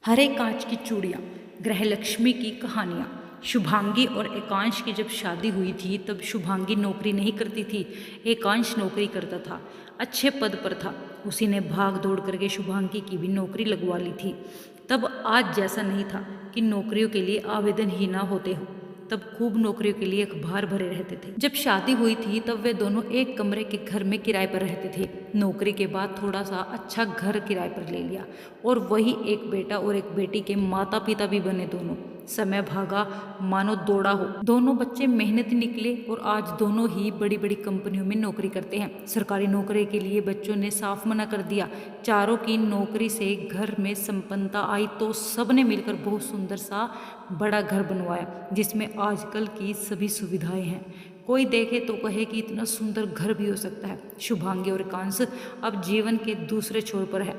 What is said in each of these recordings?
हरे कांच की चूड़ियाँ, गृहलक्ष्मी की कहानियाँ। शुभांगी और एकांश की जब शादी हुई थी तब शुभांगी नौकरी नहीं करती थी, एकांश नौकरी करता था, अच्छे पद पर था। उसी ने भाग दौड़ करके शुभांगी की भी नौकरी लगवा ली थी। तब आज जैसा नहीं था कि नौकरियों के लिए आवेदन ही ना होते हो। तब खूब नौकरियों के लिए अखबार भरे रहते थे। जब शादी हुई थी तब वे दोनों एक कमरे के घर में किराए पर रहते थे। नौकरी के बाद थोड़ा सा अच्छा घर किराए पर ले लिया और वही एक बेटा और एक बेटी के माता पिता भी बने दोनों। समय भागा मानो दौड़ा हो। दोनों बच्चे मेहनती निकले और आज दोनों ही बड़ी बड़ी कंपनियों में नौकरी करते हैं। सरकारी नौकरी के लिए बच्चों ने साफ मना कर दिया। चारों की नौकरी से घर में संपन्नता आई तो सबने मिलकर बहुत सुंदर सा बड़ा घर बनवाया जिसमें आजकल की सभी सुविधाएं हैं। कोई देखे तो कहे कि इतना सुंदर घर भी हो सकता है। शुभांगी और एकांश अब जीवन के दूसरे छोर पर है।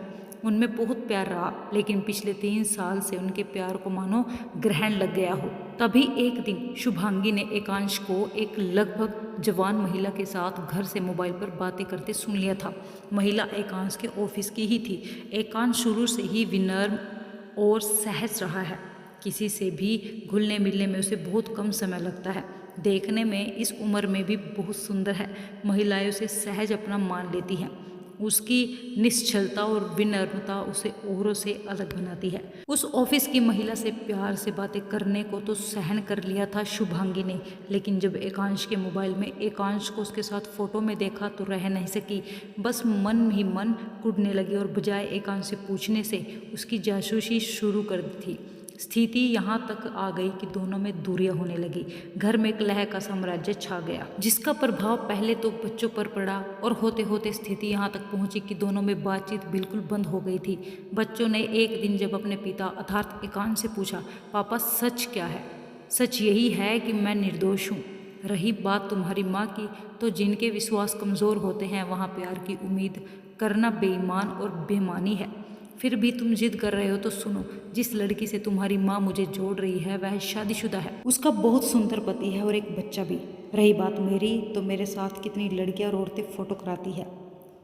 उनमें बहुत प्यार रहा लेकिन पिछले 3 साल से उनके प्यार को मानो ग्रहण लग गया हो। तभी एक दिन शुभांगी ने एकांश को एक लगभग जवान महिला के साथ घर से मोबाइल पर बातें करते सुन लिया था। महिला एकांश के ऑफिस की ही थी। एकांश शुरू से ही विनम्र और सहज रहा है। किसी से भी घुलने मिलने में उसे बहुत कम समय लगता है। देखने में इस उम्र में भी बहुत सुंदर है। महिलाएं उसे सहज अपना मान लेती हैं। उसकी निश्चलता और विनम्रता उसे औरों से अलग बनाती है। उस ऑफिस की महिला से प्यार से बातें करने को तो सहन कर लिया था शुभांगी ने, लेकिन जब एकांश के मोबाइल में एकांश को उसके साथ फोटो में देखा तो रह नहीं सकी। बस मन ही मन कुढ़ने लगी और बजाय एकांश से पूछने से उसकी जासूसी शुरू कर दी थी। स्थिति यहाँ तक आ गई कि दोनों में दूरियां होने लगी। घर में कलह का साम्राज्य छा गया जिसका प्रभाव पहले तो बच्चों पर पड़ा और होते होते स्थिति यहाँ तक पहुंची कि दोनों में बातचीत बिल्कुल बंद हो गई थी। बच्चों ने एक दिन जब अपने पिता अर्थात एकांश से पूछा, पापा सच क्या है? सच यही है कि मैं निर्दोष हूँ। रही बात तुम्हारी माँ की, तो जिनके विश्वास कमज़ोर होते हैं वहाँ प्यार की उम्मीद करना बेईमान और बेमानी है। फिर भी तुम जिद कर रहे हो तो सुनो, जिस लड़की से तुम्हारी माँ मुझे जोड़ रही है वह शादीशुदा है। उसका बहुत सुंदर पति है और एक बच्चा भी। रही बात मेरी, तो मेरे साथ कितनी लड़कियां और औरतें फोटो कराती है।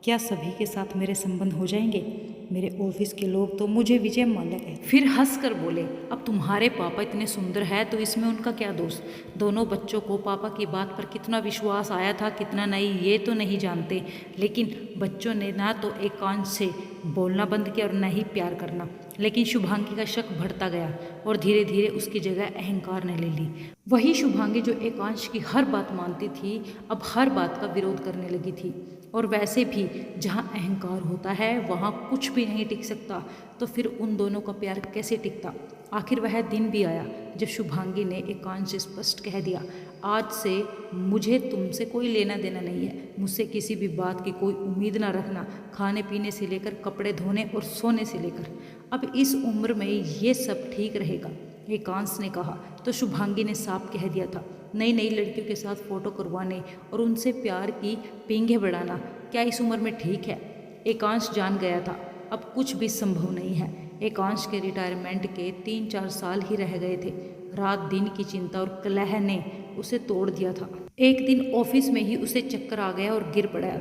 क्या सभी के साथ मेरे संबंध हो जाएंगे? मेरे ऑफिस के लोग तो मुझे विजय माल्या कहते। फिर हंस कर बोले, अब तुम्हारे पापा इतने सुंदर है तो इसमें उनका क्या दोष? दोनों बच्चों को पापा की बात पर कितना विश्वास आया था कितना नहीं ये तो नहीं जानते, लेकिन बच्चों ने ना तो एकांश से बोलना बंद किया और न ही प्यार करना। लेकिन शुभांगी का शक बढ़ता गया और धीरे धीरे उसकी जगह अहंकार ने ले ली। वही शुभांगी जो एकांश की हर बात मानती थी अब हर बात का विरोध करने लगी थी। और वैसे भी जहाँ अहंकार होता है वहाँ कुछ भी नहीं टिक सकता, तो फिर उन दोनों का प्यार कैसे टिकता? आखिर वह दिन भी आया जब शुभांगी ने एकांश से स्पष्ट कह दिया, आज से मुझे तुमसे कोई लेना देना नहीं है। मुझसे किसी भी बात की कोई उम्मीद ना रखना, खाने पीने से लेकर कपड़े धोने और सोने से लेकर। अब इस उम्र में ये सब ठीक रहेगा, एकांश ने कहा। तो शुभांगी ने साफ कह दिया था, नई नई लड़कियों के साथ फोटो करवाने और उनसे प्यार की पींघें बढ़ाना क्या इस उम्र में ठीक है? एकांश जान गया था अब कुछ भी संभव नहीं है। एकांश के रिटायरमेंट के 3-4 साल ही रह गए थे। रात दिन की चिंता और कलह ने उसे तोड़ दिया था। एक दिन ऑफिस में ही उसे चक्कर आ गया और गिर पड़ा।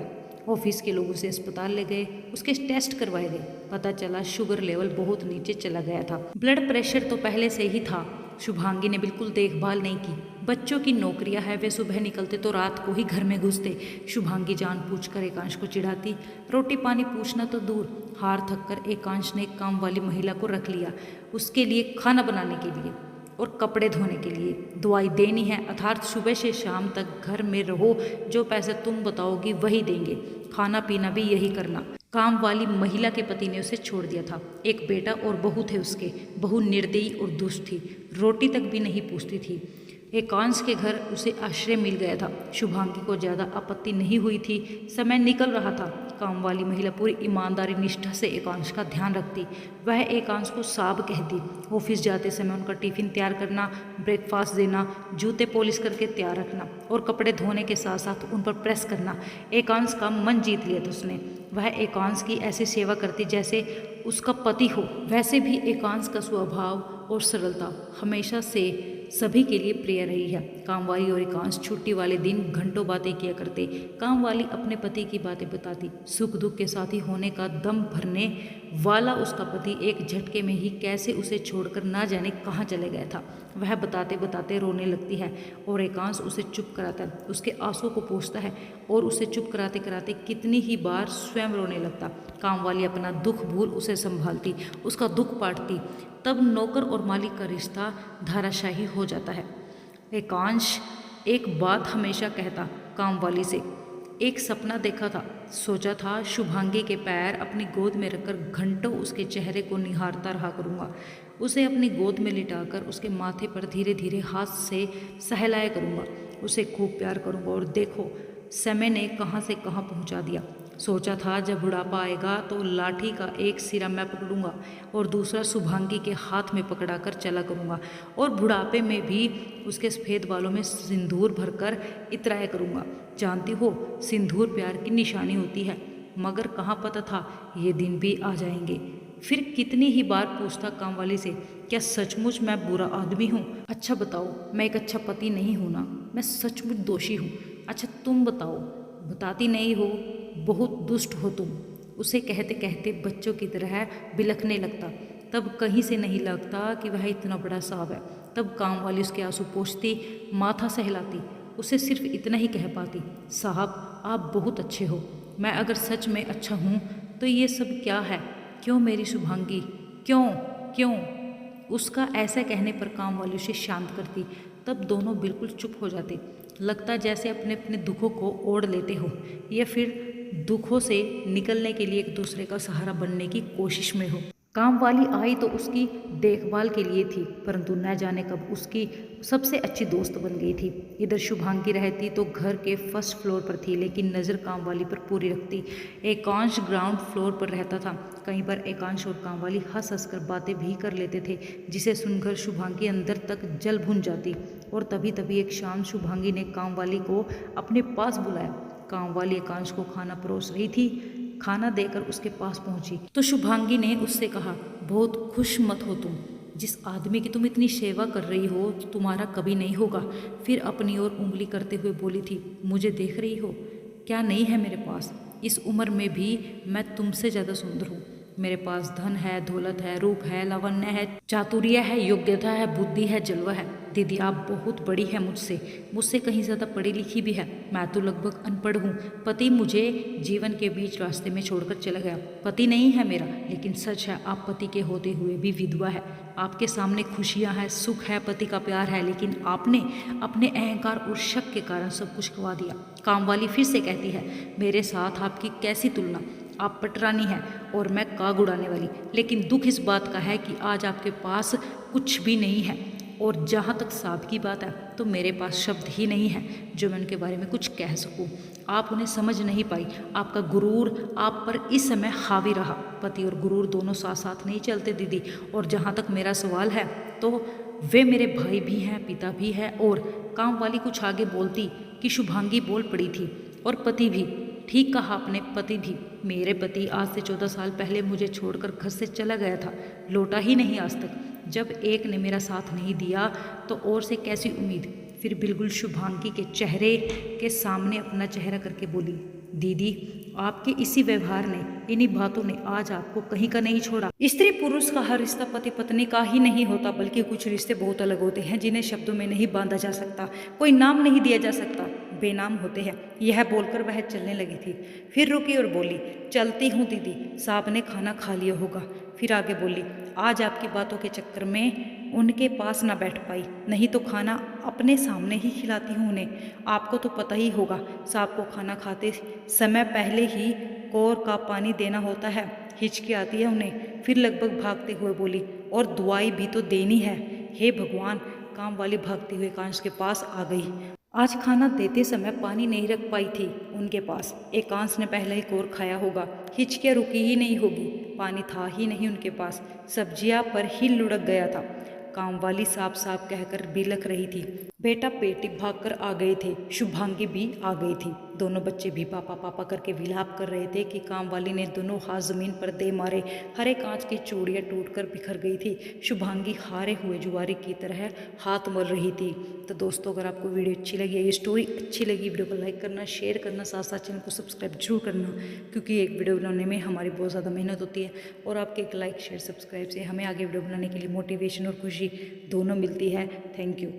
ऑफिस के लोग उसे अस्पताल ले गए, उसके टेस्ट करवाए गए। पता चला शुगर लेवल बहुत नीचे चला गया था। ब्लड प्रेशर तो पहले से ही था। शुभांगी ने बिल्कुल देखभाल नहीं की। बच्चों की नौकरियां है, वे सुबह निकलते तो रात को ही घर में घुसते। शुभांगी जानबूझकर एकांश को चिढ़ाती। रोटी पानी पूछना तो दूर, हार थक कर एकांश ने एक काम वाली महिला को रख लिया, उसके लिए खाना बनाने के लिए और कपड़े धोने के लिए। दवाई देनी है अर्थात सुबह से शाम तक घर में रहो, जो पैसे तुम बताओगी वही देंगे, खाना पीना भी यही करना। काम वाली महिला के पति ने उसे छोड़ दिया था। एक बेटा और बहू थे उसके। बहू निर्दयी और दुष्ट थी, रोटी तक भी नहीं पूछती थी। एकांश के घर उसे आश्रय मिल गया था। शुभांगी को ज़्यादा आपत्ति नहीं हुई थी। समय निकल रहा था। काम वाली महिला पूरी ईमानदारी निष्ठा से एकांश का ध्यान रखती। वह एकांश को साब कहती। ऑफिस जाते समय उनका टिफिन तैयार करना, ब्रेकफास्ट देना, जूते पॉलिश करके तैयार रखना और कपड़े धोने के साथ साथ उन पर प्रेस करना। एकांश का मन जीत लिया था उसने। वह एकांश की ऐसी सेवा करती जैसे उसका पति हो। वैसे भी एकांश का स्वभाव और सरलता हमेशा से सभी के लिए प्रिय रही है। कामवाली और एकांश छुट्टी वाले दिन घंटों बातें किया करते। कामवाली अपने पति की बातें बताती, सुख दुख के साथी होने का दम भरने वाला उसका पति एक झटके में ही कैसे उसे छोड़कर ना जाने कहाँ चले गया था। वह बताते बताते रोने लगती है और एकांश उसे चुप कराता है, उसके आंसू को पोंछता है और उसे चुप कराते कराते कितनी ही बार स्वयं रोने लगता। कामवाली अपना दुख भूल उसे संभालती, उसका दुख बांटती। तब नौकर और मालिक का रिश्ता धाराशाही हो जाता है। एकांश एक बात हमेशा कहता कामवाली से, एक सपना देखा था, सोचा था शुभांगी के पैर अपनी गोद में रखकर घंटों उसके चेहरे को निहारता रहा करूँगा, उसे अपनी गोद में लिटाकर उसके माथे पर धीरे धीरे हाथ से सहलाया करूँगा, उसे खूब प्यार करूँगा। और देखो समय ने कहाँ से कहाँ पहुँचा दिया। सोचा था जब बुढ़ापा आएगा तो लाठी का एक सिरा मैं पकड़ूंगा और दूसरा शुभांगी के हाथ में पकड़ाकर चला करूंगा और बुढ़ापे में भी उसके सफ़ेद बालों में सिंदूर भरकर इतराया करूंगा। जानती हो सिंदूर प्यार की निशानी होती है, मगर कहाँ पता था ये दिन भी आ जाएंगे। फिर कितनी ही बार पूछता कामवाली से, क्या सचमुच मैं बुरा आदमी हूँ? अच्छा बताओ, मैं एक अच्छा पति नहीं हूँ ना? मैं सचमुच दोषी हूँ? अच्छा तुम बताओ। बताती नहीं हो, बहुत दुष्ट हो तुम। उसे कहते कहते बच्चों की तरह बिलखने लगता। तब कहीं से नहीं लगता कि वह इतना बड़ा सांप है। तब कामवाली उसके आंसू पोंछती, माथा सहलाती, उसे सिर्फ इतना ही कह पाती, साहब आप बहुत अच्छे हो। मैं अगर सच में अच्छा हूँ तो ये सब क्या है? क्यों मेरी शुभांगी? क्यों क्यों? उसका ऐसा कहने पर कामवाली उसे शांत करती। तब दोनों बिल्कुल चुप हो जाते, लगता जैसे अपने अपने दुखों को ओढ़ लेते हो या फिर दुखों से निकलने के लिए एक दूसरे का सहारा बनने की कोशिश में हो। कामवाली आई तो उसकी देखभाल के लिए थी, परंतु न जाने कब उसकी सबसे अच्छी दोस्त बन गई थी। इधर शुभांगी रहती तो घर के फर्स्ट फ्लोर पर थी, लेकिन नज़र कामवाली पर पूरी रखती। एकांश ग्राउंड फ्लोर पर रहता था। कहीं पर एकांश और कामवाली हंस हंस कर बातें भी कर लेते थे, जिसे सुनकर शुभांगी अंदर तक जल भुन जाती। और तभी तभी एक शाम शुभांगी ने कामवाली को अपने पास बुलाया। कामवाली एकांश को खाना परोस रही थी। खाना देकर उसके पास पहुंची तो शुभांगी ने उससे कहा, बहुत खुश मत हो तुम, जिस आदमी की तुम इतनी सेवा कर रही हो तुम्हारा कभी नहीं होगा। फिर अपनी ओर उंगली करते हुए बोली थी, मुझे देख रही हो? क्या नहीं है मेरे पास? इस उम्र में भी मैं तुमसे ज़्यादा सुंदर हूँ। मेरे पास धन है, दौलत है, रूप है, लावण्य है, चातुर्य है, योग्यता है, बुद्धि है, जलवा है। दीदी आप बहुत बड़ी है मुझसे कहीं ज़्यादा पढ़ी लिखी भी है। मैं तो लगभग अनपढ़ हूँ। पति मुझे जीवन के बीच रास्ते में छोड़कर चला गया। पति नहीं है मेरा, लेकिन सच है आप पति के होते हुए भी विधवा है। आपके सामने खुशियाँ हैं, सुख है, पति का प्यार है, लेकिन आपने अपने अहंकार और शक के कारण सब कुछ गवा दिया। कामवाली फिर से कहती है, मेरे साथ आपकी कैसी तुलना? आप पटरानी हैं और मैं काग उड़ाने वाली। लेकिन दुख इस बात का है कि आज आपके पास कुछ भी नहीं है। और जहाँ तक साहब की बात है तो मेरे पास शब्द ही नहीं है जो मैं उनके बारे में कुछ कह सकूं। आप उन्हें समझ नहीं पाई। आपका गुरूर आप पर इस समय हावी रहा। पति और गुरूर दोनों साथ साथ नहीं चलते दीदी। और जहाँ तक मेरा सवाल है तो वे मेरे भाई भी हैं, पिता भी है। और कामवाली कुछ आगे बोलती कि शुभांगी बोल पड़ी थी, और पति भी। ठीक कहा आपने, पति भी। मेरे पति आज से 14 साल पहले मुझे छोड़कर घर से चला गया था, लौटा ही नहीं आज तक। जब एक ने मेरा साथ नहीं दिया तो और से कैसी उम्मीद। फिर बिल्कुल शुभांगी के चेहरे के सामने अपना चेहरा करके बोली, दीदी आपके इसी व्यवहार ने, इन्हीं बातों ने आज आपको कहीं का नहीं छोड़ा। स्त्री पुरुष का हर रिश्ता पति पत्नी का ही नहीं होता, बल्कि कुछ रिश्ते बहुत अलग होते हैं जिन्हें शब्दों में नहीं बांधा जा सकता, कोई नाम नहीं दिया जा सकता, बेनाम होते हैं। यह बोलकर वह चलने लगी थी। फिर रुकी और बोली, चलती हूँ दीदी, साहब ने खाना खा लिया होगा। फिर आगे बोली, आज आपकी बातों के चक्कर में उनके पास ना बैठ पाई, नहीं तो खाना अपने सामने ही खिलाती हूँ उन्हें। आपको तो पता ही होगा, साहब को खाना खाते समय पहले ही कोर का पानी देना होता है। हिचकी आती है उन्हें। फिर लगभग भागते हुए बोली, और दवाई भी तो देनी है। हे भगवान। काम वाली भागते हुए एकांश के पास आ गई। आज खाना देते समय पानी नहीं रख पाई थी उनके पास। एकांश ने पहले ही कोर खाया होगा, हिचकियाँ रुकी ही नहीं होगी, पानी था ही नहीं उनके पास, सब्जियां पर ही लुढ़क गया था। कामवाली साफ साफ कहकर बिलख रही थी, बेटा बेटी भागकर आ गए थे, शुभांगी भी आ गई थी। दोनों बच्चे भी पापा पापा करके विलाप कर रहे थे कि काम वाली ने दोनों हाथ जमीन पर दे मारे। हरे कांच की चूड़ियाँ टूटकर बिखर गई थी। शुभांगी हारे हुए जुआरी की तरह हाथ मल रही थी। तो दोस्तों, अगर आपको वीडियो अच्छी लगी है, ये स्टोरी अच्छी लगी, वीडियो को लाइक करना, शेयर करना, साथ साथ चैनल को सब्सक्राइब जरूर करना, क्योंकि एक वीडियो बनाने में हमारी बहुत ज़्यादा मेहनत होती है और आपके एक लाइक शेयर सब्सक्राइब से हमें आगे वीडियो बनाने के लिए मोटिवेशन और खुशी दोनों मिलती है। Thank you.